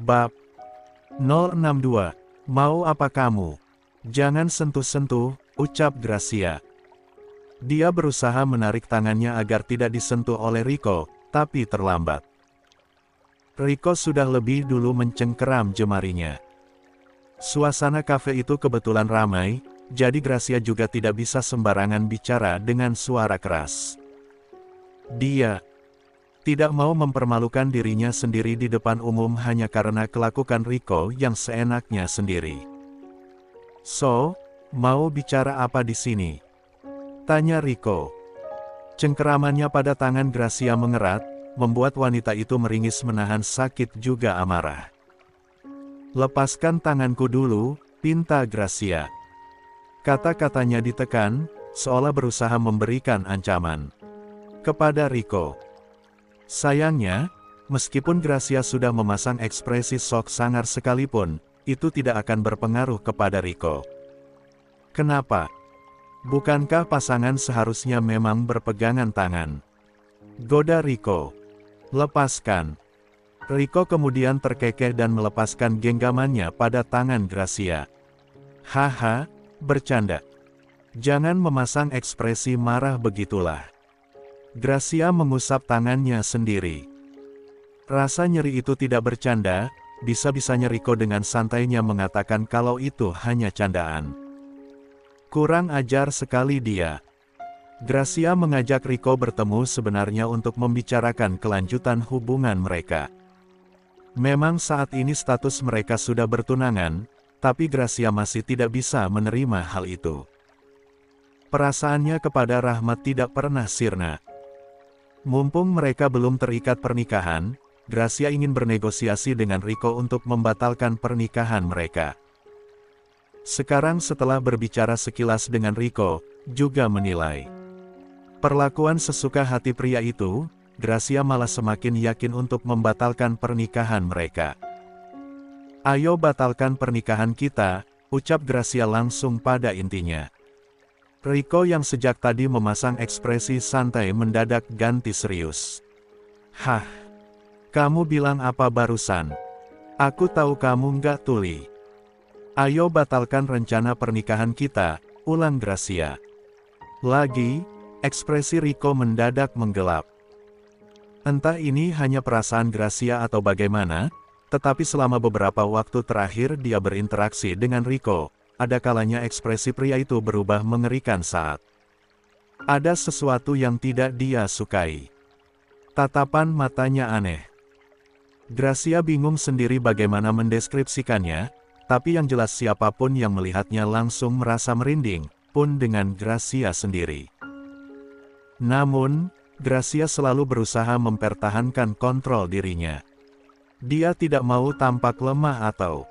Bab 062. Mau apa kamu? Jangan sentuh-sentuh, ucap Gracia. Dia berusaha menarik tangannya agar tidak disentuh oleh Rico, tapi terlambat. Rico sudah lebih dulu mencengkeram jemarinya. Suasana kafe itu kebetulan ramai, jadi Gracia juga tidak bisa sembarangan bicara dengan suara keras. Dia tidak mau mempermalukan dirinya sendiri di depan umum hanya karena kelakuan Rico yang seenaknya sendiri. "So, mau bicara apa di sini?" tanya Rico. Cengkeramannya pada tangan Gracia mengerat, membuat wanita itu meringis menahan sakit juga amarah. "Lepaskan tanganku dulu," pinta Gracia. Kata-katanya ditekan, seolah berusaha memberikan ancaman kepada Rico. Sayangnya, meskipun Gracia sudah memasang ekspresi sok sangar sekalipun, itu tidak akan berpengaruh kepada Rico. Kenapa? Bukankah pasangan seharusnya memang berpegangan tangan? Goda Rico. "Lepaskan." Rico kemudian terkekeh dan melepaskan genggamannya pada tangan Gracia. "Haha, bercanda. Jangan memasang ekspresi marah begitulah." Gracia mengusap tangannya sendiri. Rasa nyeri itu tidak bercanda, bisa-bisanya Rico dengan santainya mengatakan kalau itu hanya candaan. Kurang ajar sekali dia. Gracia mengajak Rico bertemu sebenarnya untuk membicarakan kelanjutan hubungan mereka. Memang saat ini status mereka sudah bertunangan, tapi Gracia masih tidak bisa menerima hal itu. Perasaannya kepada Rahmat tidak pernah sirna. Mumpung mereka belum terikat pernikahan, Gracia ingin bernegosiasi dengan Rico untuk membatalkan pernikahan mereka. Sekarang setelah berbicara sekilas dengan Rico, juga menilai perlakuan sesuka hati pria itu, Gracia malah semakin yakin untuk membatalkan pernikahan mereka. "Ayo batalkan pernikahan kita," ucap Gracia langsung pada intinya. Rico yang sejak tadi memasang ekspresi santai mendadak ganti serius. "Hah? Kamu bilang apa barusan? Aku tahu kamu nggak tuli." "Ayo batalkan rencana pernikahan kita," ulang Gracia. Lagi, ekspresi Rico mendadak menggelap. Entah ini hanya perasaan Gracia atau bagaimana, tetapi selama beberapa waktu terakhir dia berinteraksi dengan Rico, ada kalanya ekspresi pria itu berubah mengerikan saat ada sesuatu yang tidak dia sukai. Tatapan matanya aneh. Gracia bingung sendiri bagaimana mendeskripsikannya, tapi yang jelas siapapun yang melihatnya langsung merasa merinding, pun dengan Gracia sendiri. Namun, Gracia selalu berusaha mempertahankan kontrol dirinya. Dia tidak mau tampak lemah atau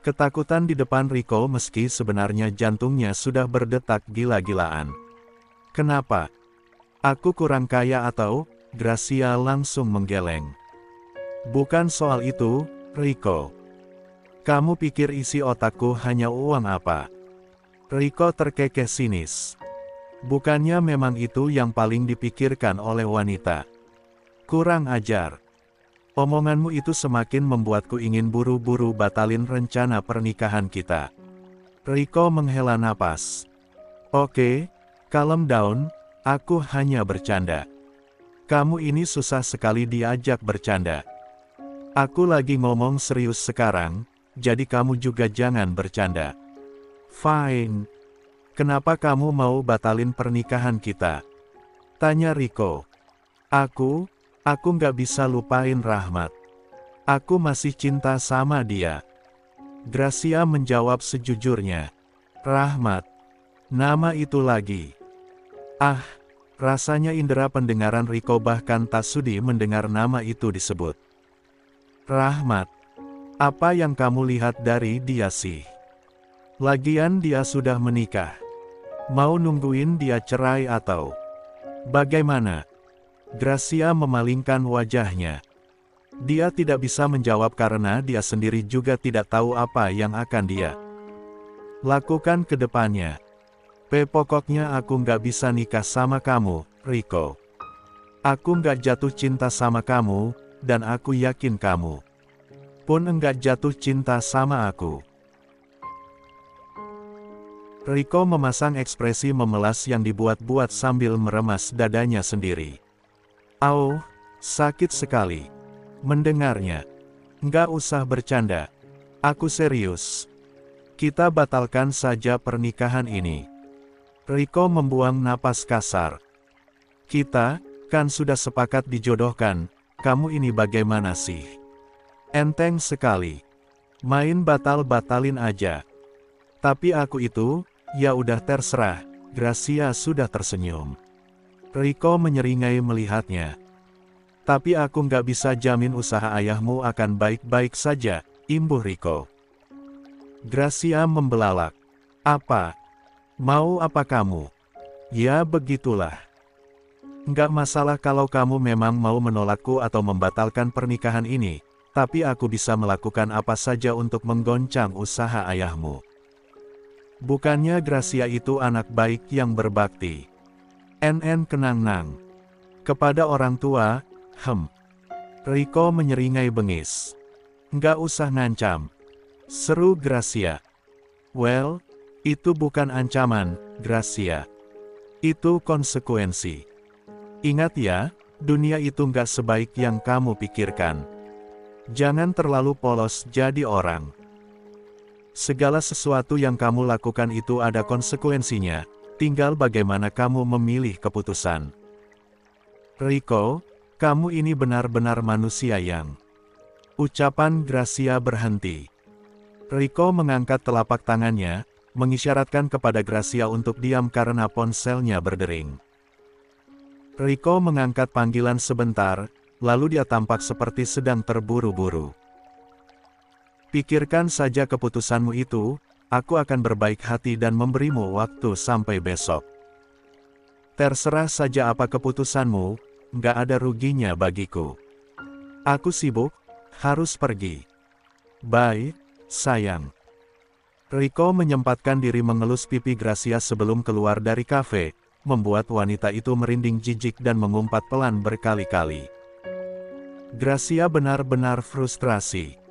ketakutan di depan Rico meski sebenarnya jantungnya sudah berdetak gila-gilaan. "Kenapa? Aku kurang kaya atau?" Gracia langsung menggeleng. "Bukan soal itu, Rico. Kamu pikir isi otakku hanya uang apa?" Rico terkekeh sinis. Bukannya memang itu yang paling dipikirkan oleh wanita. "Kurang ajar. Omonganmu itu semakin membuatku ingin buru-buru batalin rencana pernikahan kita." Rico menghela napas. "Oke, calm down, aku hanya bercanda. Kamu ini susah sekali diajak bercanda. Aku lagi ngomong serius sekarang, jadi kamu juga jangan bercanda." "Fine. Kenapa kamu mau batalin pernikahan kita?" tanya Rico. Aku nggak bisa lupain Rahmat. Aku masih cinta sama dia." Gracia menjawab sejujurnya. "Rahmat? Nama itu lagi?" Rasanya indera pendengaran Rico bahkan tak sudi mendengar nama itu disebut. "Rahmat? Apa yang kamu lihat dari dia sih? Lagian dia sudah menikah. Mau nungguin dia cerai atau bagaimana?" Gracia memalingkan wajahnya. Dia tidak bisa menjawab karena dia sendiri juga tidak tahu apa yang akan dia lakukan ke depannya. Pokoknya aku nggak bisa nikah sama kamu, Rico. Aku nggak jatuh cinta sama kamu, dan aku yakin kamu pun enggak jatuh cinta sama aku. Rico memasang ekspresi memelas yang dibuat-buat sambil meremas dadanya sendiri. Au, sakit sekali. Mendengarnya. Nggak usah bercanda. Aku serius. Kita batalkan saja pernikahan ini. Rico membuang napas kasar. Kita, kan sudah sepakat dijodohkan, kamu ini bagaimana sih? Enteng sekali. Main batal-batalin aja. Tapi aku itu, ya udah terserah, Gracia sudah tersenyum. Rico menyeringai melihatnya. Tapi aku nggak bisa jamin usaha ayahmu akan baik-baik saja, imbuh Rico. Gracia membelalak. Apa? Mau apa kamu? Ya begitulah. Nggak masalah kalau kamu memang mau menolakku atau membatalkan pernikahan ini, tapi aku bisa melakukan apa saja untuk menggoncang usaha ayahmu. Bukannya Gracia itu anak baik yang berbakti. NN kenang-nang. Kepada orang tua, Rico menyeringai bengis. Nggak usah ngancam. Seru Gracia. Well, itu bukan ancaman, Gracia. Itu konsekuensi. Ingat ya, dunia itu nggak sebaik yang kamu pikirkan. Jangan terlalu polos jadi orang. Segala sesuatu yang kamu lakukan itu ada konsekuensinya, tinggal bagaimana kamu memilih keputusan. Rico, kamu ini benar-benar manusia yang... Ucapan Gracia berhenti. Rico mengangkat telapak tangannya, mengisyaratkan kepada Gracia untuk diam karena ponselnya berdering. Rico mengangkat panggilan sebentar, lalu dia tampak seperti sedang terburu-buru. Pikirkan saja keputusanmu itu, aku akan berbaik hati dan memberimu waktu sampai besok. Terserah saja apa keputusanmu, nggak ada ruginya bagiku. Aku sibuk, harus pergi. Bye, sayang. Rico menyempatkan diri mengelus pipi Gracia sebelum keluar dari kafe, membuat wanita itu merinding jijik dan mengumpat pelan berkali-kali. Gracia benar-benar frustrasi.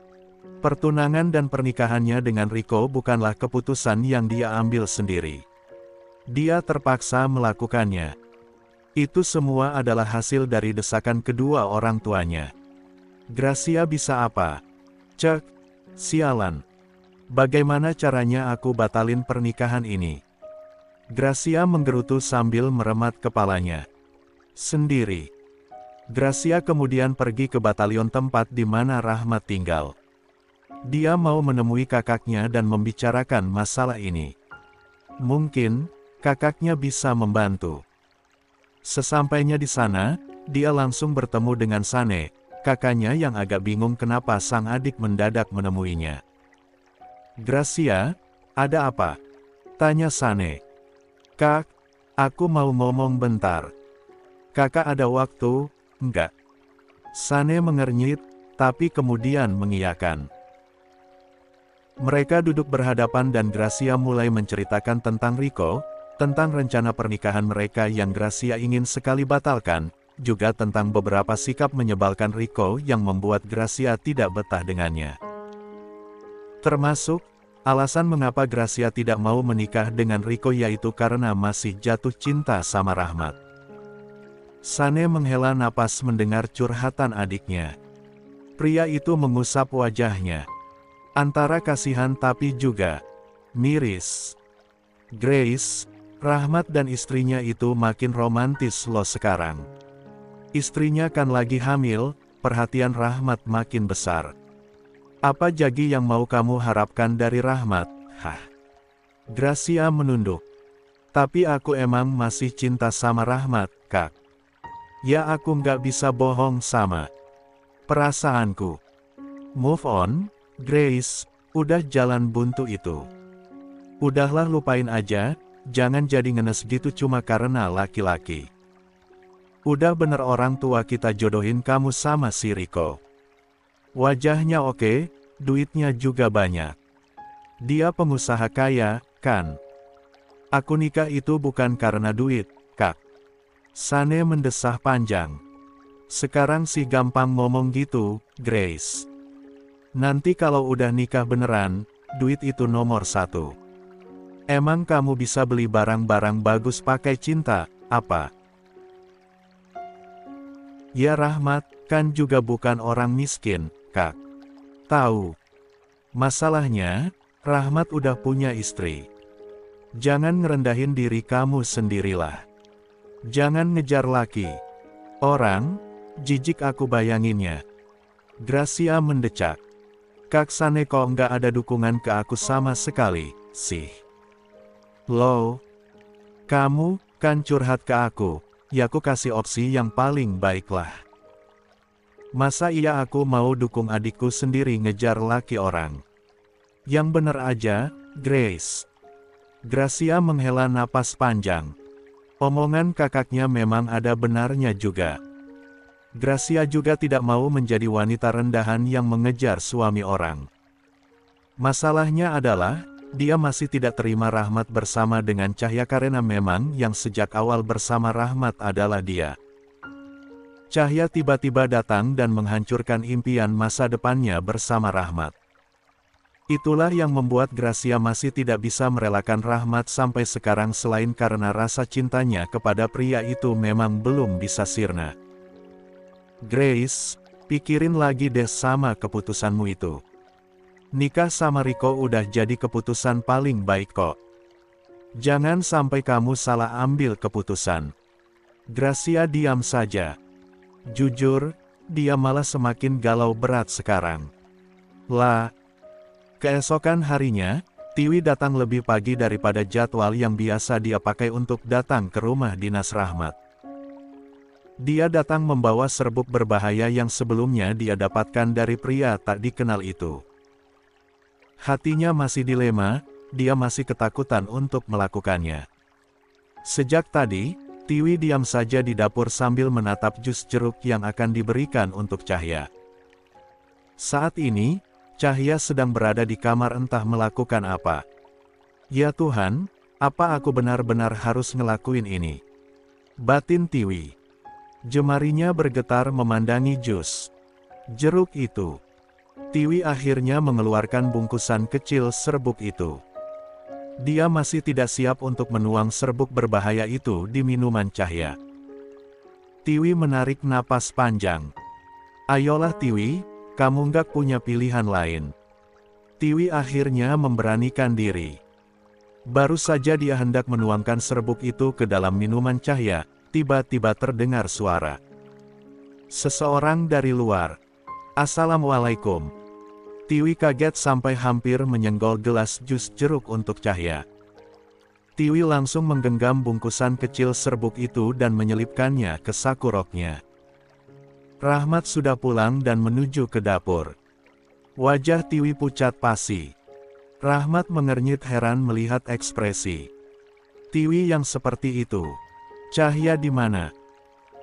Pertunangan dan pernikahannya dengan Rico bukanlah keputusan yang dia ambil sendiri. Dia terpaksa melakukannya. Itu semua adalah hasil dari desakan kedua orang tuanya. Gracia bisa apa? Cek, sialan. Bagaimana caranya aku batalin pernikahan ini? Gracia menggerutu sambil meremat kepalanya. Sendiri. Gracia kemudian pergi ke batalion tempat di mana Rahmat tinggal. Dia mau menemui kakaknya dan membicarakan masalah ini. Mungkin, kakaknya bisa membantu. Sesampainya di sana, dia langsung bertemu dengan Sane, kakaknya yang agak bingung kenapa sang adik mendadak menemuinya. Gracia, ada apa? Tanya Sane. Kak, aku mau ngomong bentar. Kakak ada waktu, enggak? Sane mengernyit, tapi kemudian mengiyakan. Mereka duduk berhadapan dan Gracia mulai menceritakan tentang Rico, tentang rencana pernikahan mereka yang Gracia ingin sekali batalkan, juga tentang beberapa sikap menyebalkan Rico yang membuat Gracia tidak betah dengannya. Termasuk, alasan mengapa Gracia tidak mau menikah dengan Rico yaitu karena masih jatuh cinta sama Rahmat. Sane menghela napas mendengar curhatan adiknya. Pria itu mengusap wajahnya. Antara kasihan tapi juga miris. Grace, Rahmat dan istrinya itu makin romantis loh sekarang. Istrinya kan lagi hamil, perhatian Rahmat makin besar. Apa jadi yang mau kamu harapkan dari Rahmat? Hah? Gracia menunduk. Tapi aku emang masih cinta sama Rahmat, Kak. Ya aku nggak bisa bohong sama perasaanku. Move on, Grace, udah jalan buntu itu. Udahlah lupain aja, jangan jadi ngenes gitu cuma karena laki-laki. Udah bener orang tua kita jodohin kamu sama si Rico. Wajahnya oke, duitnya juga banyak. Dia pengusaha kaya, kan? Aku nikah itu bukan karena duit, Kak. Sane mendesah panjang. Sekarang sih gampang ngomong gitu, Grace. Nanti kalau udah nikah beneran, duit itu nomor satu. Emang kamu bisa beli barang-barang bagus pakai cinta, apa? Ya Rahmat, kan juga bukan orang miskin, Kak. Tahu. Masalahnya, Rahmat udah punya istri. Jangan ngerendahin diri kamu sendirilah. Jangan ngejar laki. Orang, jijik aku bayanginnya. Gracia mendecak. Kak Saneko nggak ada dukungan ke aku sama sekali, sih. Loh, kamu kan curhat ke aku, ya aku kasih opsi yang paling baik lah. Masa iya aku mau dukung adikku sendiri ngejar laki orang? Yang bener aja, Grace. Gracia menghela napas panjang. Omongan kakaknya memang ada benarnya juga. Gracia juga tidak mau menjadi wanita rendahan yang mengejar suami orang. Masalahnya adalah, dia masih tidak terima Rahmat bersama dengan Cahya karena memang yang sejak awal bersama Rahmat adalah dia. Cahya tiba-tiba datang dan menghancurkan impian masa depannya bersama Rahmat. Itulah yang membuat Gracia masih tidak bisa merelakan Rahmat sampai sekarang selain karena rasa cintanya kepada pria itu memang belum bisa sirna. Grace, pikirin lagi deh sama keputusanmu itu. Nikah sama Riko udah jadi keputusan paling baik kok. Jangan sampai kamu salah ambil keputusan. Gracia diam saja. Jujur, dia malah semakin galau berat sekarang. Lah. Keesokan harinya, Tiwi datang lebih pagi daripada jadwal yang biasa dia pakai untuk datang ke rumah dinas Rahmat. Dia datang membawa serbuk berbahaya yang sebelumnya dia dapatkan dari pria tak dikenal itu. Hatinya masih dilema, dia masih ketakutan untuk melakukannya. Sejak tadi, Tiwi diam saja di dapur sambil menatap jus jeruk yang akan diberikan untuk Cahya. Saat ini, Cahya sedang berada di kamar entah melakukan apa. Ya Tuhan, apa aku benar-benar harus ngelakuin ini? Batin Tiwi. Jemarinya bergetar memandangi jus jeruk itu. Tiwi akhirnya mengeluarkan bungkusan kecil serbuk itu. Dia masih tidak siap untuk menuang serbuk berbahaya itu di minuman Cahya. Tiwi menarik napas panjang. Ayolah Tiwi, kamu nggak punya pilihan lain. Tiwi akhirnya memberanikan diri. Baru saja dia hendak menuangkan serbuk itu ke dalam minuman Cahya, tiba-tiba terdengar suara. Seseorang dari luar. Assalamualaikum. Tiwi kaget sampai hampir menyenggol gelas jus jeruk untuk Cahya. Tiwi langsung menggenggam bungkusan kecil serbuk itu dan menyelipkannya ke saku roknya. Rahmat sudah pulang dan menuju ke dapur. Wajah Tiwi pucat pasi. Rahmat mengernyit heran melihat ekspresi Tiwi yang seperti itu. Cahya di mana?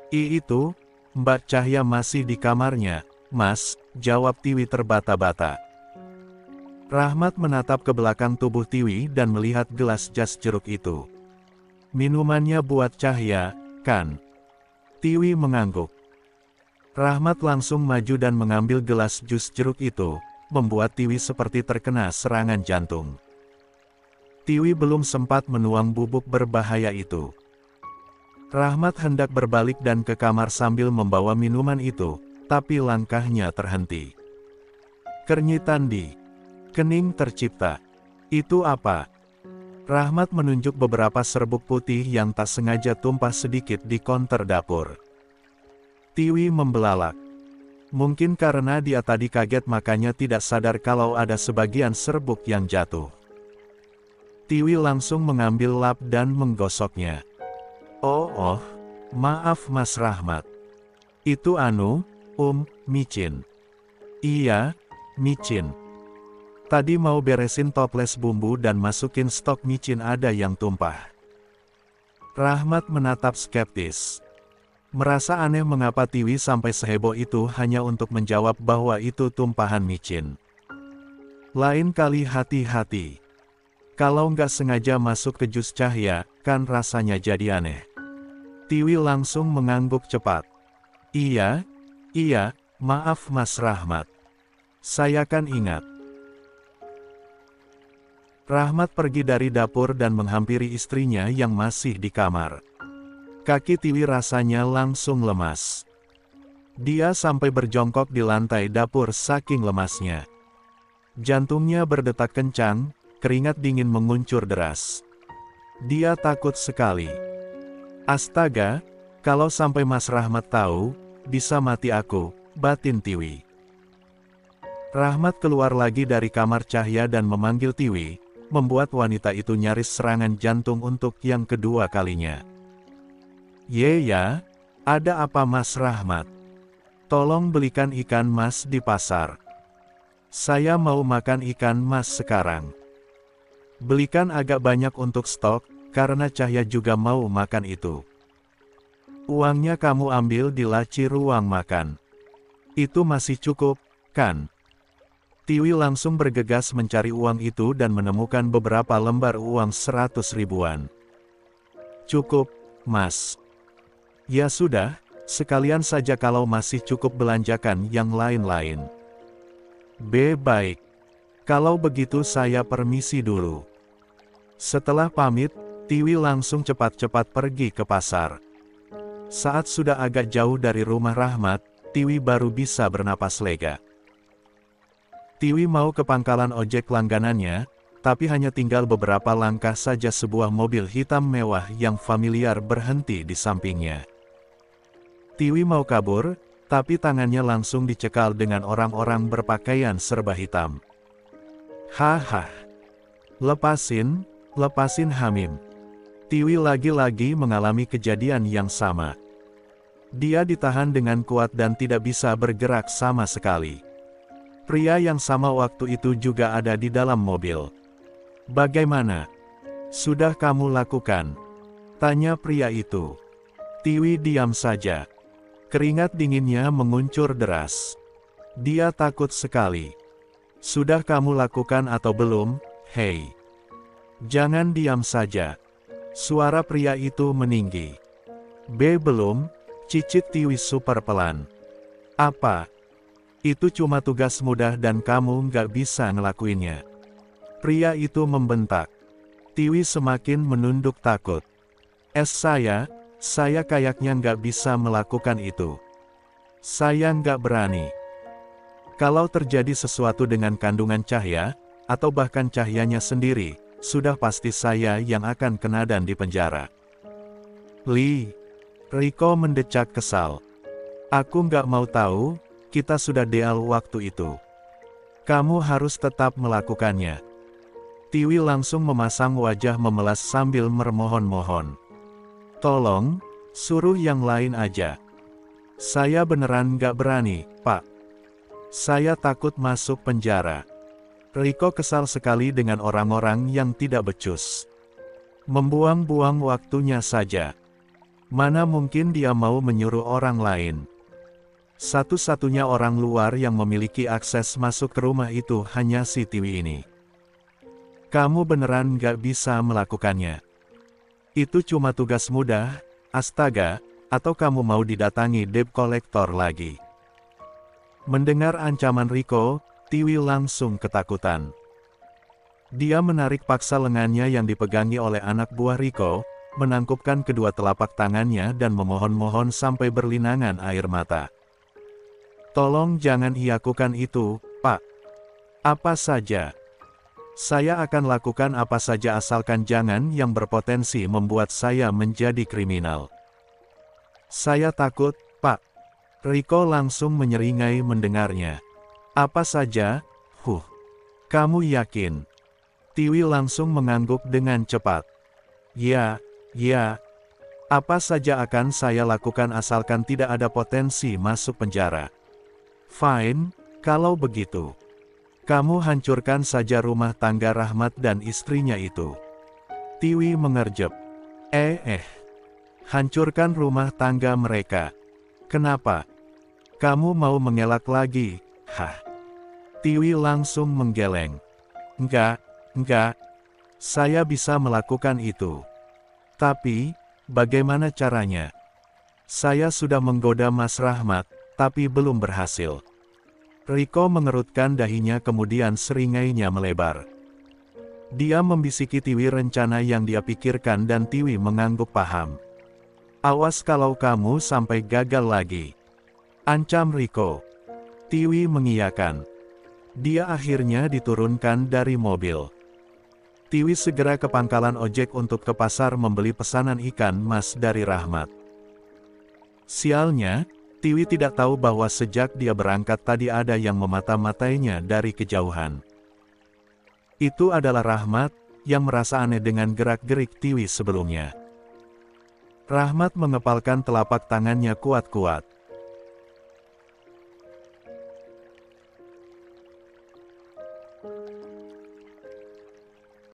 Itu, Mbak Cahya masih di kamarnya, Mas, jawab Tiwi terbata-bata. Rahmat menatap ke belakang tubuh Tiwi dan melihat gelas jas jeruk itu. Minumannya buat Cahya, kan? Tiwi mengangguk. Rahmat langsung maju dan mengambil gelas jus jeruk itu, membuat Tiwi seperti terkena serangan jantung. Tiwi belum sempat menuang bubuk berbahaya itu. Rahmat hendak berbalik dan ke kamar sambil membawa minuman itu, tapi langkahnya terhenti. Kernyitan di kening tercipta. Itu apa? Rahmat menunjuk beberapa serbuk putih yang tak sengaja tumpah sedikit di konter dapur. Tiwi membelalak. Mungkin karena dia tadi kaget makanya tidak sadar kalau ada sebagian serbuk yang jatuh. Tiwi langsung mengambil lap dan menggosoknya. Oh, maaf Mas Rahmat. Itu micin. Iya, micin. Tadi mau beresin toples bumbu dan masukin stok micin ada yang tumpah. Rahmat menatap skeptis. Merasa aneh mengapa Tiwi sampai seheboh itu hanya untuk menjawab bahwa itu tumpahan micin. Lain kali hati-hati. Kalau nggak sengaja masuk ke jus Cahya, kan rasanya jadi aneh. Tiwi langsung mengangguk cepat. Iya, maaf Mas Rahmat. Saya kan ingat. Rahmat pergi dari dapur dan menghampiri istrinya yang masih di kamar. Kaki Tiwi rasanya langsung lemas. Dia sampai berjongkok di lantai dapur saking lemasnya. Jantungnya berdetak kencang, keringat dingin menguncur deras. Dia takut sekali. Astaga, kalau sampai Mas Rahmat tahu, bisa mati aku, batin Tiwi. Rahmat keluar lagi dari kamar cahaya dan memanggil Tiwi, membuat wanita itu nyaris serangan jantung untuk yang kedua kalinya. "Ye ya, ada apa Mas Rahmat? Tolong belikan ikan mas di pasar. Saya mau makan ikan mas sekarang. Belikan agak banyak untuk stok, karena Cahya juga mau makan itu. Uangnya kamu ambil di laci ruang makan. Itu masih cukup, kan?" Tiwi langsung bergegas mencari uang itu dan menemukan beberapa lembar uang 100 ribuan. "Cukup, Mas. Ya sudah, sekalian saja kalau masih cukup belanjakan yang lain-lain." Baik. Kalau begitu saya permisi dulu." Setelah pamit, Tiwi langsung cepat-cepat pergi ke pasar. Saat sudah agak jauh dari rumah Rahmat, Tiwi baru bisa bernapas lega. Tiwi mau ke pangkalan ojek langganannya, tapi hanya tinggal beberapa langkah saja sebuah mobil hitam mewah yang familiar berhenti di sampingnya. Tiwi mau kabur, tapi tangannya langsung dicekal dengan orang-orang berpakaian serba hitam. "Haha. Lepasin Hamim." Tiwi lagi-lagi mengalami kejadian yang sama. Dia ditahan dengan kuat dan tidak bisa bergerak sama sekali. Pria yang sama waktu itu juga ada di dalam mobil. "Bagaimana? Sudah kamu lakukan?" tanya pria itu. Tiwi diam saja. Keringat dinginnya menguncur deras. Dia takut sekali. "Sudah kamu lakukan atau belum, hei? Jangan diam saja." Suara pria itu meninggi. Belum," cicit Tiwi super pelan. "Apa? Itu cuma tugas mudah dan kamu nggak bisa ngelakuinnya." Pria itu membentak. Tiwi semakin menunduk takut. Saya kayaknya nggak bisa melakukan itu. Saya nggak berani. Kalau terjadi sesuatu dengan kandungan Cahya, atau bahkan Cahyanya sendiri, sudah pasti saya yang akan kena dan dipenjara." Riko mendecak kesal. "Aku nggak mau tahu, kita sudah deal waktu itu. Kamu harus tetap melakukannya." Tiwi langsung memasang wajah memelas sambil memohon-mohon. "Tolong, suruh yang lain aja. Saya beneran nggak berani, Pak. Saya takut masuk penjara." Riko kesal sekali dengan orang-orang yang tidak becus. Membuang-buang waktunya saja. Mana mungkin dia mau menyuruh orang lain. Satu-satunya orang luar yang memiliki akses masuk ke rumah itu hanya si Tiwi ini. "Kamu beneran nggak bisa melakukannya? Itu cuma tugas mudah, astaga, atau kamu mau didatangi debt collector lagi?" Mendengar ancaman Riko, Tiwi langsung ketakutan. Dia menarik paksa lengannya yang dipegangi oleh anak buah Riko, menangkupkan kedua telapak tangannya dan memohon-mohon sampai berlinangan air mata. "Tolong jangan lakukan itu, Pak. Apa saja. Saya akan lakukan apa saja asalkan jangan yang berpotensi membuat saya menjadi kriminal. Saya takut, Pak." Riko langsung menyeringai mendengarnya. "Apa saja? Kamu yakin?" Tiwi langsung mengangguk dengan cepat. Ya, apa saja akan saya lakukan asalkan tidak ada potensi masuk penjara." "Fine, kalau begitu. Kamu hancurkan saja rumah tangga Rahmat dan istrinya itu." Tiwi mengerjep. Hancurkan rumah tangga mereka. Kenapa? Kamu mau mengelak lagi, hah?" Tiwi langsung menggeleng. Enggak. Saya bisa melakukan itu. Tapi, bagaimana caranya? Saya sudah menggoda Mas Rahmat, tapi belum berhasil. Riko mengerutkan dahinya kemudian seringainya melebar. Dia membisiki Tiwi rencana yang dia pikirkan dan Tiwi mengangguk paham. Awas kalau kamu sampai gagal lagi. Ancam Riko. Tiwi mengiyakan. Dia akhirnya diturunkan dari mobil. Tiwi segera ke pangkalan ojek untuk ke pasar membeli pesanan ikan mas dari Rahmat. Sialnya, Tiwi tidak tahu bahwa sejak dia berangkat tadi ada yang memata-matainya dari kejauhan. Itu adalah Rahmat, yang merasa aneh dengan gerak-gerik Tiwi sebelumnya. Rahmat mengepalkan telapak tangannya kuat-kuat.